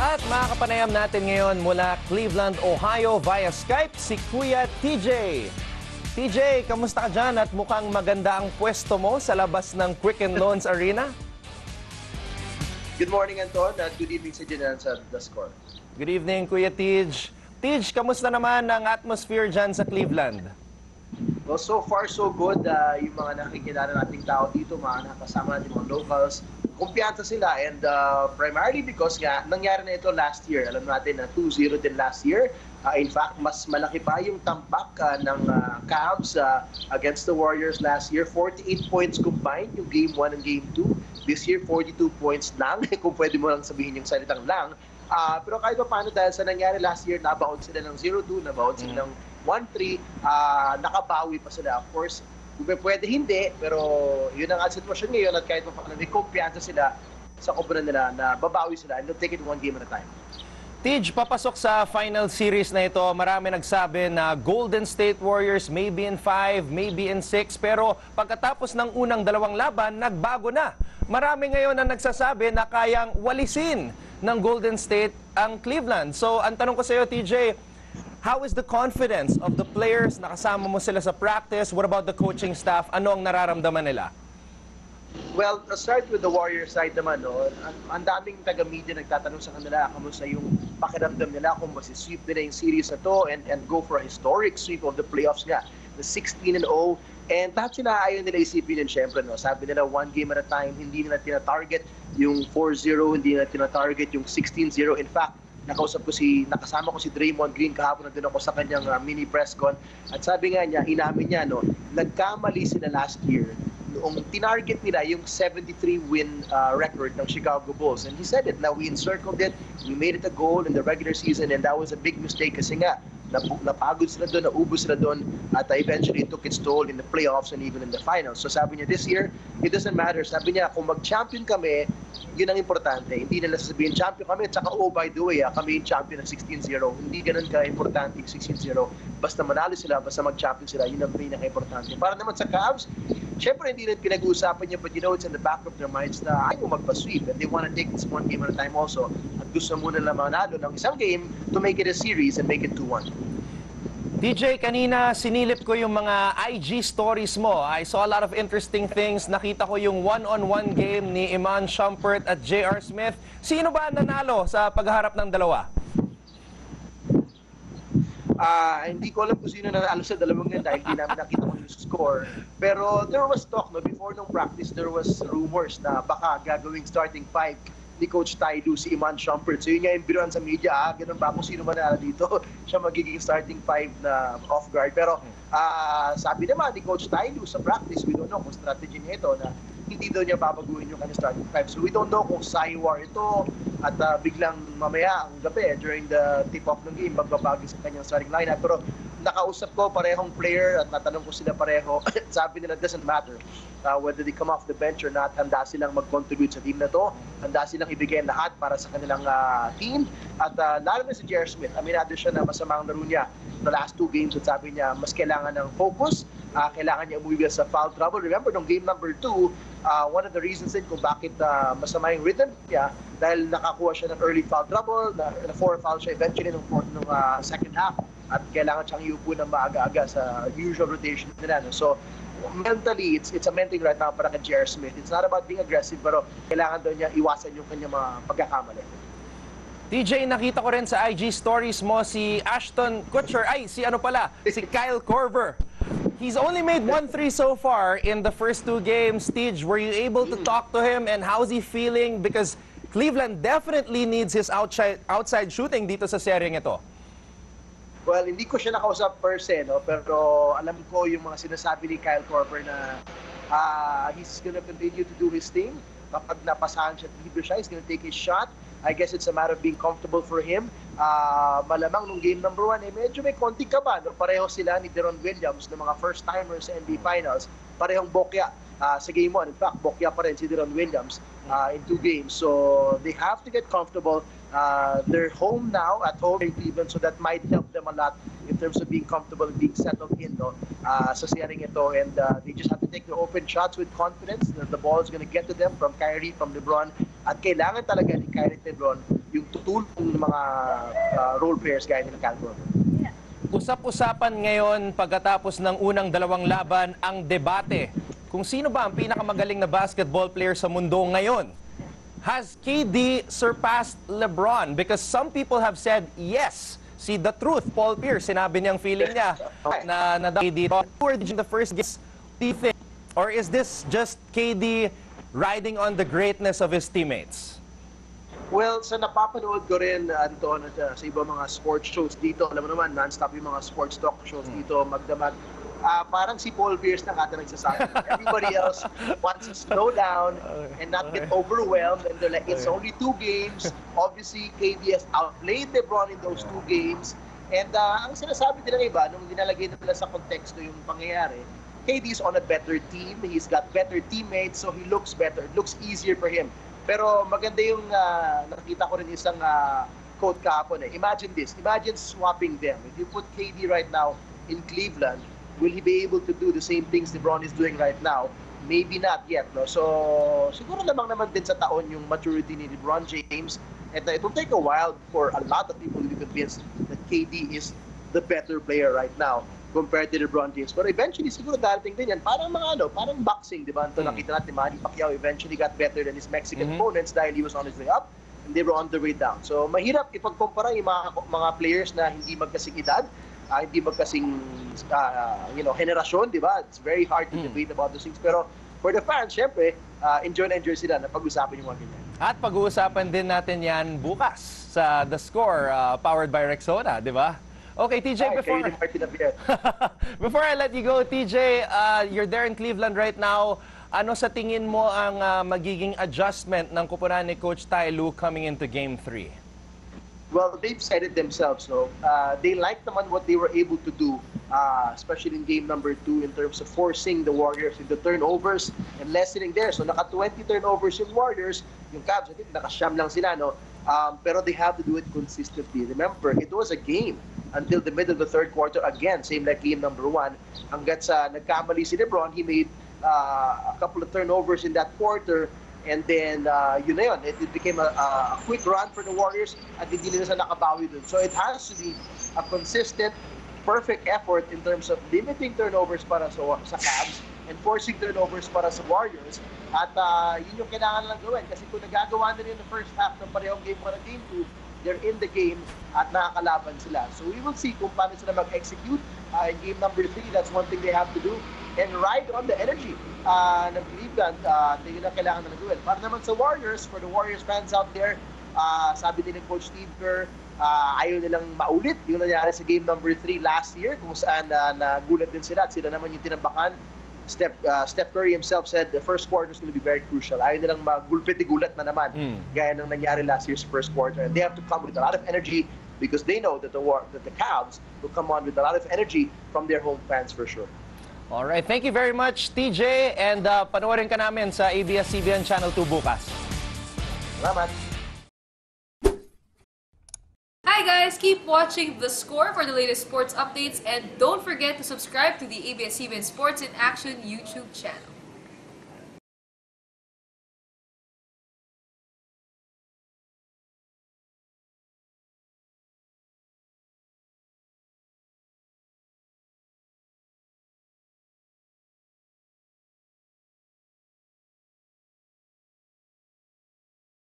At makakapanayam natin ngayon mula Cleveland, Ohio via Skype si Kuya TJ. TJ, kamusta ka dyan at mukhang maganda ang pwesto mo sa labas ng Quicken Loans Arena? Good morning, Anton, at good evening sa dyan sa The Score. Good evening, Kuya TJ. TJ, kamusta naman ang atmosphere dyan sa Cleveland? Well, so far so good. Yung mga nakikilala nating tao dito, mga nakasama natin mga locals, kumpiyansa sila, and primarily because nga nangyari na ito last year. Alam natin na 2-0 din last year. In fact, mas malaki pa yung tambak ng Cavs against the Warriors last year. 48 points combined yung Game 1 and Game 2. This year, 42 points lang, kung pwede mo lang sabihin yung salitang lang. Pero kahit pa paano, dahil sa nangyari last year, nabaon sila ng 0-2, nabaon sila ng 1-3, nakabawi pa sila. Of course, pwede hindi, pero yun ang sitwasyon ngayon at kahit pa paano, may kumpiyansa sila sa koponan nila na babawi sila and they'll take it one game at a time. Tej, papasok sa final series na ito, marami nagsabi na Golden State Warriors maybe in 5, maybe in 6, pero pagkatapos ng unang dalawang laban, nagbago na. Marami ngayon na nagsasabi na kayang walisin ng Golden State ang Cleveland. So, ang tanong ko sa iyo, TJ, how is the confidence of the players? Nakasama mo sila sa practice. What about the coaching staff? Ano ang nararamdaman nila? Well, I'll start with the Warriors side naman. No? Ang daming taga-media nagtatanong sa kanila kamusta yung pakiramdam nila kung masisweep nila yung series na to and go for a historic sweep of the playoffs nga. The 16-0. And lahat sila ayaw nila isipin yun, syempre. No? Sabi nila, one game at a time, hindi nila tina-target yung 4-0, hindi nila tina-target yung 16-0. In fact, nakasama ko si Draymond Green kahapon, nandun ako sa kanyang mini press con. At sabi nga niya, inamin niya, no, nagkamali sila last year noong tinarget nila yung 73-win record ng Chicago Bulls. And he said it, now we encircled it, we made it a goal in the regular season, and that was a big mistake kasi nga, napagod sila doon, naubos sila doon, at eventually it took its toll in the playoffs and even in the finals. So sabi niya, this year, it doesn't matter. Sabi niya, kung mag-champion kami, yun ang importante. Hindi nila sasabihin, champion kami, at saka, oh, by the way, kami yung champion ng 16-0. Hindi ganun ka-importante yung 16-0. Basta manalo sila, basta mag-champion sila, yun ang pinaka-importante. Para naman sa Cavs, syempre hindi rin pinag-uusapan niya, but you know, it's in the back of their minds na ayaw magpa-sweep, and they want to take this one game at a time also. At gusto muna lang manalo ng isang game to make it a series and make it 2-1. DJ, kanina sinilip ko yung mga IG stories mo. I saw a lot of interesting things. Nakita ko yung one-on-one game ni Iman Shumpert at J.R. Smith. Sino ba nanalo sa pagharap ng dalawa? Hindi ko alam kung sino nanalo sa dalawang yan dahil hindi namin nakita ko yung score. Pero there was talk, no? Before nung practice, there was rumors na baka gagawing starting 5 ni Coach Ty Lue si Iman Shumpert. So yun nga yung biruan sa media, ganun ba kung sino manalo dito? Siya magiging starting 5 na off guard. Pero sabi naman ni Coach Ty Lue sa practice, we don't know kung strategy niya ito na hindi daw niya babaguhin yung kanyang starting 5. So we don't know kung Saiwar ito at biglang mamaya ang gabi during the tip-off ng game, magbabago sa kanyang starting lineup. Pero nakausap ko parehong player at natanong ko sila pareho. Sabi nila, doesn't matter whether they come off the bench or not. Handa silang mag-contribute sa team na to. Handa silang ibigay lahat para sa kanilang team. At lalo na si J.R. Smith, aminado siya na masama ang laro niya the last 2 games. At sabi niya, mas kailangan ng focus. Kailangan niya umuwi sa foul trouble. Remember, nung game number 2, one of the reasons din kung bakit masama yung rhythm niya dahil nakakuha siya ng early foul trouble, na 4 foul siya eventually nung second half. At kailangan siyang iupo ng maaga-aga sa usual rotation nila. No? So, mentally, it's a mental right now para kay J.R. Smith. It's not about being aggressive, pero kailangan daw niya iwasan yung kanyang mga pagkakamali. TJ, nakita ko rin sa IG stories mo si Ashton Kutcher. Si Kyle Korver. He's only made 1-3 so far in the first 2 games. TJ, were you able to talk to him and how's he feeling? Because Cleveland definitely needs his outside shooting dito sa seryeng ito. Well, hindi ko siya nakausap per se, no? Pero alam ko yung mga sinasabi ni Kyle Korver na he's gonna continue to do his thing. Kapag napasahan siya, he's gonna take his shot. I guess it's a matter of being comfortable for him. Malamang nung game number 1, medyo may konti ka ba? No? Pareho sila ni Deron Williams ng mga first-timers sa NBA Finals. Parehong bokya sa game 1. In fact, bokya pa rin si Deron Williams in 2 games. So they have to get comfortable. They're home now, at home in Cleveland, so that might help them a lot in terms of being comfortable and being settled in sa seryeng ito. And they just have to take their open shots with confidence that the ball is going to get to them from Kyrie, from LeBron. At kailangan talaga ni Kyrie at LeBron yung tutulong ng mga role players gaya ng Cal Corver. Usap-usapan ngayon pagkatapos ng unang dalawang laban ang debate kung sino ba ang pinakamagaling na basketball player sa mundo ngayon. Has KD surpassed LeBron? Because some people have said yes. See the truth, Paul Pierce, sinabi niyang feeling niya na KD. Who are the first guess? Do you think? Or is this just KD riding on the greatness of his teammates? Well, sa napapanood ko rin, Anton, at sa ibang mga sports shows dito, alam mo naman, non-stop yung mga sports talk shows dito, magdamag. Parang si Paul Pierce na ata nagsasabi. Everybody else wants to slow down and not get overwhelmed. And they're like, it's only 2 games. Obviously, KD has outplayed LeBron in those 2 games. And ang sinasabi din ng iba, nung dinalagay nila sa konteksto yung pangyayari, KD is on a better team. He's got better teammates, so he looks better. It looks easier for him. Pero maganda yung nakita ko rin isang quote kahapon. Imagine this. Imagine swapping them. If you put KD right now in Cleveland, will he be able to do the same things LeBron is doing right now? Maybe not yet. No? So siguro lamang naman din sa taon yung maturity ni LeBron James. And it will take a while for a lot of people to be convinced that KD is the better player right now compared to LeBron James. But eventually, siguro darating din yan. Parang parang boxing, di ba? Ito nakita natin, Manny Pacquiao eventually got better than his Mexican opponents dahil he was on his way up and they were on their way down. So, mahirap ipagkumpara yung mga players na hindi magkasing edad, hindi magkasing henerasyon, di ba? It's very hard to debate about those things. Pero for the fans, syempre, enjoy na enjoy sila na pag-usapan yung mga ganyan. At pag-uusapan din natin yan bukas sa The Score, powered by Rexona, di ba? Okay, TJ, before I let you go, TJ, you're there in Cleveland right now. Ano sa tingin mo ang magiging adjustment ng kupunan ni Coach Ty Lue coming into Game 3? Well, they've said it themselves. No? They like naman what they were able to do, especially in game number 2 in terms of forcing the Warriors into turnovers and lessening there. So, naka-20 turnovers yung Warriors. Yung Cavs, I think naka-siyam lang sila. No? Pero they have to do it consistently. Remember, it was a game until the middle of the third quarter. Again, same like game number 1. Hanggat sa nagkamali si LeBron, he made a couple of turnovers in that quarter. And then, yun na yun. It became a quick run for the Warriors at hindi nila sa nakabawi dun. So it has to be a consistent, perfect effort in terms of limiting turnovers para sa Cavs and forcing turnovers para sa Warriors. At yun yung kailangan lang gawin. Kasi kung nagagawa na rin the first half ng parehong game 1 at game 2, they're in the game at nakakalaban sila. So we will see kung paano sila mag-execute in game number 3. That's one thing they have to do. And ride on the energy ng Cleveland. Yun ang kailangan na gawin. Para naman sa Warriors, for the Warriors fans out there, sabi din ng Coach Steve Kerr, ayaw nilang maulit yung nangyari sa game number 3 last year kung saan nagulat din sila at sila naman yung tinambakan. Steph Curry himself said the first quarter is going to be very crucial. Ayaw nilang magulpit-igulat na naman gaya ng nangyari last year's first quarter. And they have to come with a lot of energy because they know that the Cavs will come on with a lot of energy from their home fans for sure. All right, thank you very much, TJ. And panoorin ka namin sa ABS-CBN Channel 2 bukas. Salamat. Hi guys, keep watching The Score for the latest sports updates and don't forget to subscribe to the ABS-CBN Sports in Action YouTube channel.